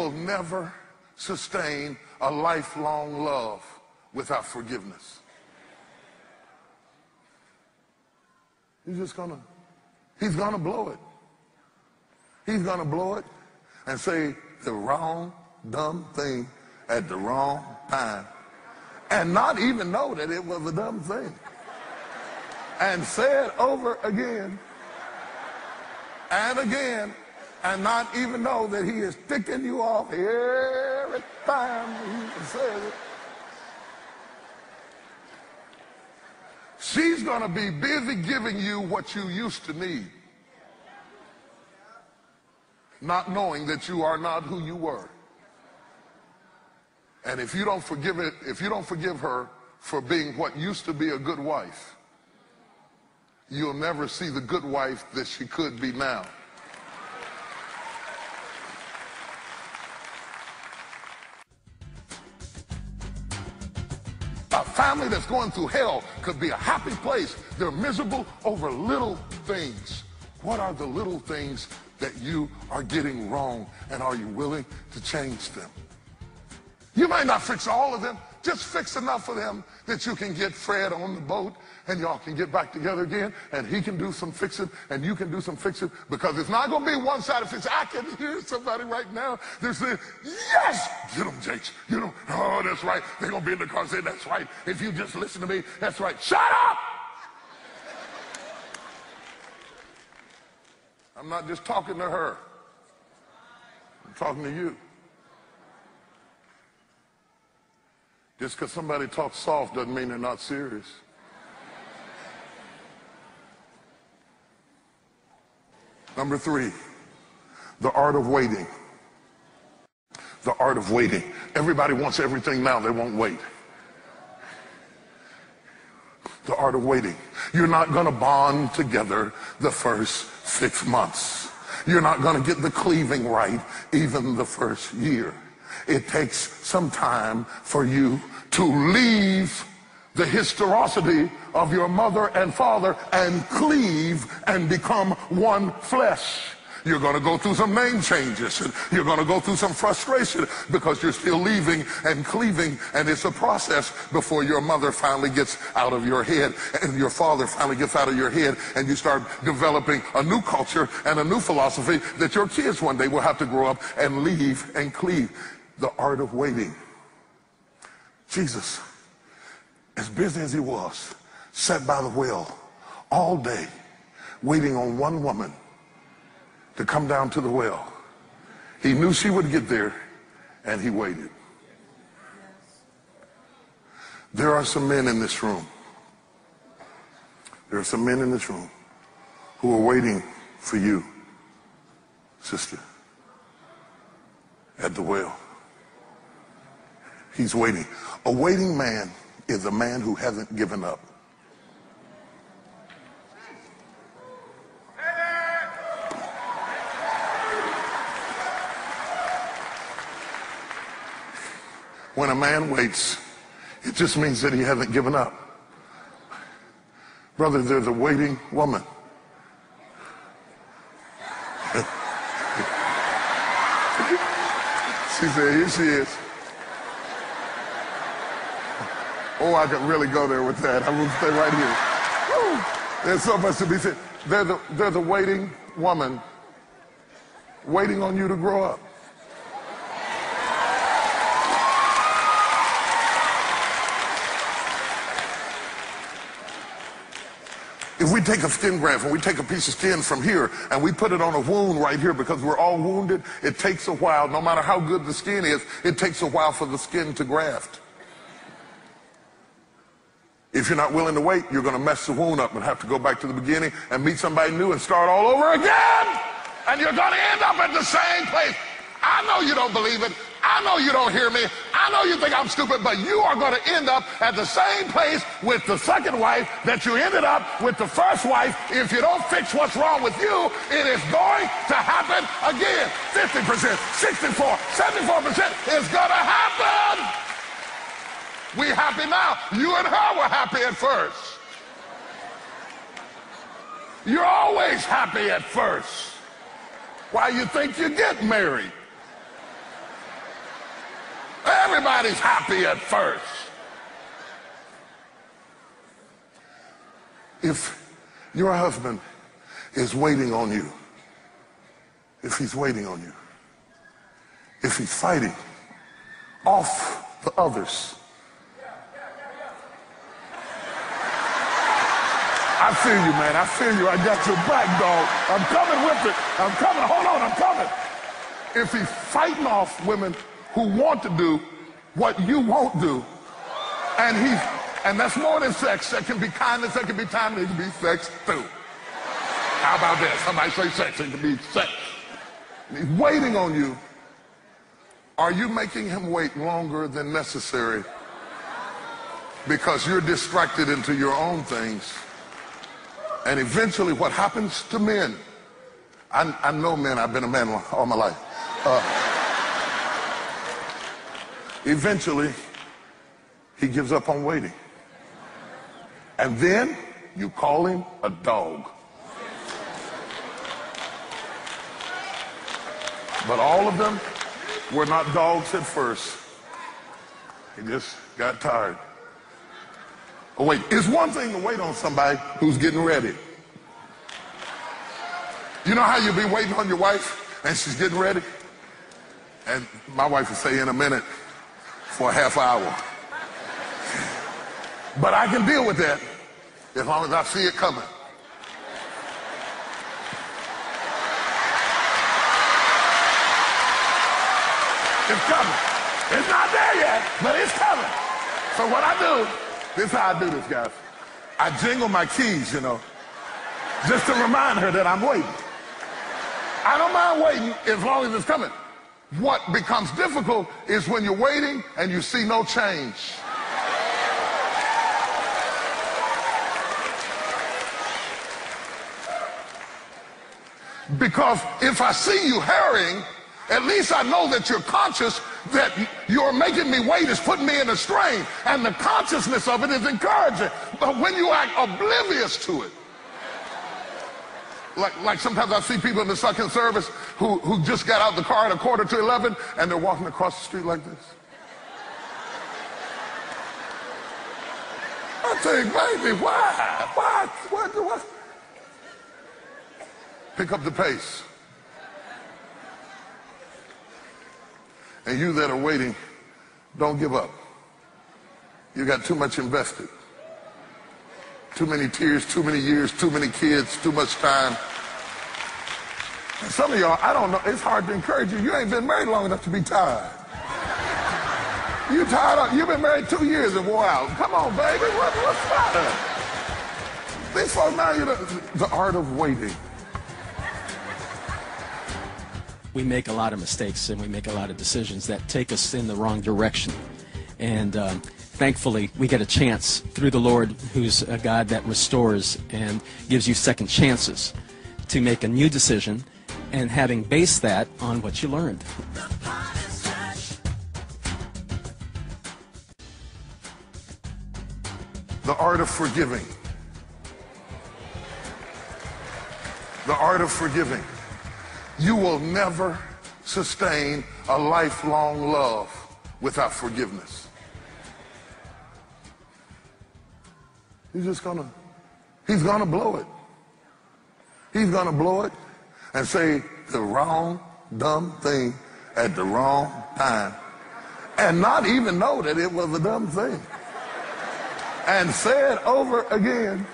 will never sustain a lifelong love without forgiveness. He's gonna blow it. He's gonna blow it and say the wrong, dumb thing at the wrong time and not even know that it was a dumb thing. And say it over again and again and not even know that he is ticking you off every time he says it. She's going to be busy giving you what you used to need, not knowing that you are not who you were. And if you don't forgive her for being what used to be a good wife, you'll never see the good wife that she could be now. A family that's going through hell could be a happy place. They're miserable over little things. What are the little things that you are getting wrong, and are you willing to change them? You might not fix all of them. Just fix enough of them that you can get Fred on the boat and y'all can get back together again, and he can do some fixing and you can do some fixing, because it's not going to be one-sided fix. I can hear somebody right now. They're saying, yes, get them, Jakes. You know, oh, that's right. They're going to be in the car saying, that's right. If you just listen to me, that's right. Shut up! I'm not just talking to her. I'm talking to you. Just because somebody talks soft doesn't mean they're not serious. Number 3, the art of waiting. The art of waiting. Everybody wants everything now. They won't wait. The art of waiting. You're not going to bond together the first 6 months. You're not going to get the cleaving right even the first year. It takes some time for you to leave the historicity of your mother and father and cleave and become one flesh. You're going to go through some name changes, and you're going to go through some frustration because you're still leaving and cleaving, and it's a process before your mother finally gets out of your head and your father finally gets out of your head, and you start developing a new culture and a new philosophy that your kids one day will have to grow up and leave and cleave. The art of waiting. Jesus, as busy as he was, sat by the well all day waiting on one woman to come down to the well. He knew she would get there, and he waited. There are some men in this room. There are some men in this room who are waiting for you, sister, at the well. He's waiting. A waiting man is a man who hasn't given up. When a man waits, it just means that he hasn't given up. Brother, there's a waiting woman. She said, here she is. Oh, I could really go there with that. I will stay right here. Woo. There's so much to be said. There's a waiting woman waiting on you to grow up. If we take a skin graft and we take a piece of skin from here and we put it on a wound right here, because we're all wounded, it takes a while. No matter how good the skin is, it takes a while for the skin to graft. If you're not willing to wait, you're going to mess the wound up and have to go back to the beginning and meet somebody new and start all over again. And you're going to end up at the same place. I know you don't believe it. I know you don't hear me. I know you think I'm stupid, but you are going to end up at the same place with the second wife that you ended up with the first wife. If you don't fix what's wrong with you, it is going to happen again. 50%, 64, 74% is going to happen. We happy now. You and her were happy at first. You're always happy at first. Why you think you get married? everybody's happy at first. If your husband is waiting on you, if he's waiting on you, if he's fighting off the others, I feel you, man. I feel you. I got your back, dog. I'm coming with it. I'm coming. Hold on, I'm coming. If he's fighting off women who want to do what you won't do, and that's more than sex. That can be kindness, that can be time, it can be sex too. How about that? Somebody say sex, it can be sex. He's waiting on you. Are you making him wait longer than necessary because you're distracted into your own things? And eventually what happens to men, I know men, I've been a man all my life. Eventually, he gives up on waiting. And then you call him a dog. But all of them were not dogs at first. He just got tired. Oh, wait, it's one thing to wait on somebody who's getting ready. You know how you be waiting on your wife and she's getting ready? And my wife would say in a minute for a half hour. But I can deal with that as long as I see it coming. It's coming. It's not there yet, but it's coming. So what I do, this is how I do this, guys. I jingle my keys, you know, just to remind her that I'm waiting. I don't mind waiting as long as it's coming. What becomes difficult is when you're waiting and you see no change. Because if I see you hurrying, at least I know that you're conscious that you're making me wait is putting me in a strain. And the consciousness of it is encouraging. But when you act oblivious to it, like sometimes I see people in the second service who just got out the car at 11:45 and they're walking across the street like this. I think, baby, why? What? Pick up the pace. And you that are waiting, don't give up. You got too much invested. Too many tears, too many years, too many kids, too much time. And some of y'all, I don't know, it's hard to encourage you. You ain't been married long enough to be tired. You tired? You've been married 2 years and wore out. Come on, baby, what's that? These folks now, you know, the art of waiting. We make a lot of mistakes and we make a lot of decisions that take us in the wrong direction. And thankfully, we get a chance through the Lord, who's a God that restores and gives you second chances to make a new decision, and having based that on what you learned. The art of forgiving. The art of forgiving. You will never sustain a lifelong love without forgiveness. He's gonna blow it. He's gonna blow it and say the wrong, dumb thing at the wrong time. And not even know that it was a dumb thing. And say it over again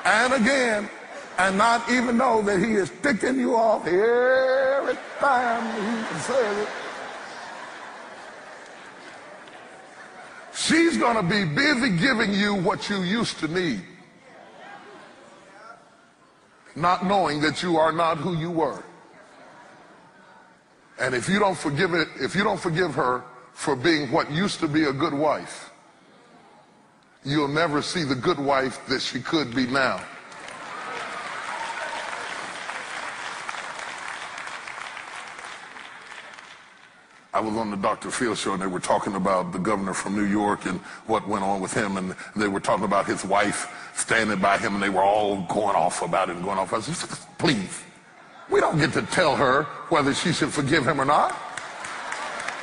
and again. And not even know that he is ticking you off every time he says it. She's going to be busy giving you what you used to need, not knowing that you are not who you were. And if you don't forgive her for being what used to be a good wife, you'll never see the good wife that she could be now. I was on the Dr. Phil show and they were talking about the governor from New York and what went on with him, and they were talking about his wife standing by him and they were all going off about it and going off. I said, please, we don't get to tell her whether she should forgive him or not.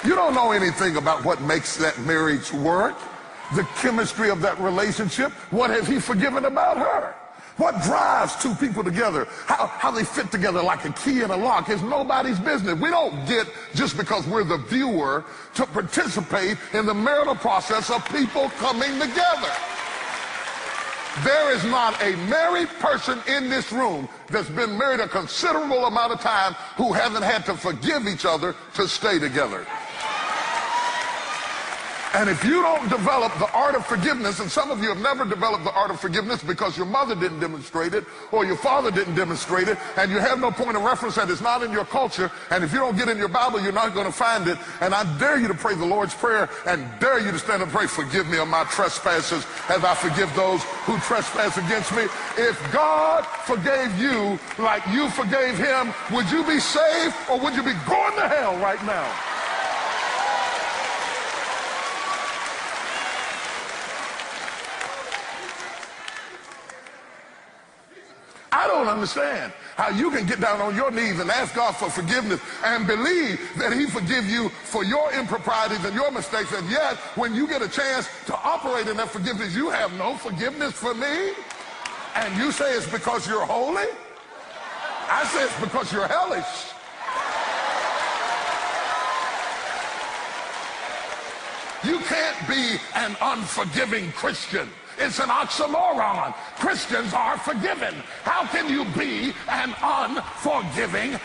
You don't know anything about what makes that marriage work, the chemistry of that relationship. What has he forgiven about her? What drives two people together, how they fit together like a key in a lock is nobody's business. We don't get, just because we're the viewer, to participate in the marital process of people coming together. There is not a married person in this room that's been married a considerable amount of time who hasn't had to forgive each other to stay together. And if you don't develop the art of forgiveness, and some of you have never developed the art of forgiveness because your mother didn't demonstrate it or your father didn't demonstrate it, and you have no point of reference and it's not in your culture, and if you don't get in your Bible, you're not going to find it. And I dare you to pray the Lord's Prayer and dare you to stand and pray, forgive me of my trespasses as I forgive those who trespass against me. If God forgave you like you forgave him, would you be saved or would you be going to hell right now? I don't understand how you can get down on your knees and ask God for forgiveness and believe that he forgive you for your improprieties and your mistakes, and yet when you get a chance to operate in that forgiveness, you have no forgiveness for me, and you say it's because you're holy? I say it's because you're hellish. You can't be an unforgiving Christian. It's an oxymoron. Christians are forgiven. How can you be an unforgiving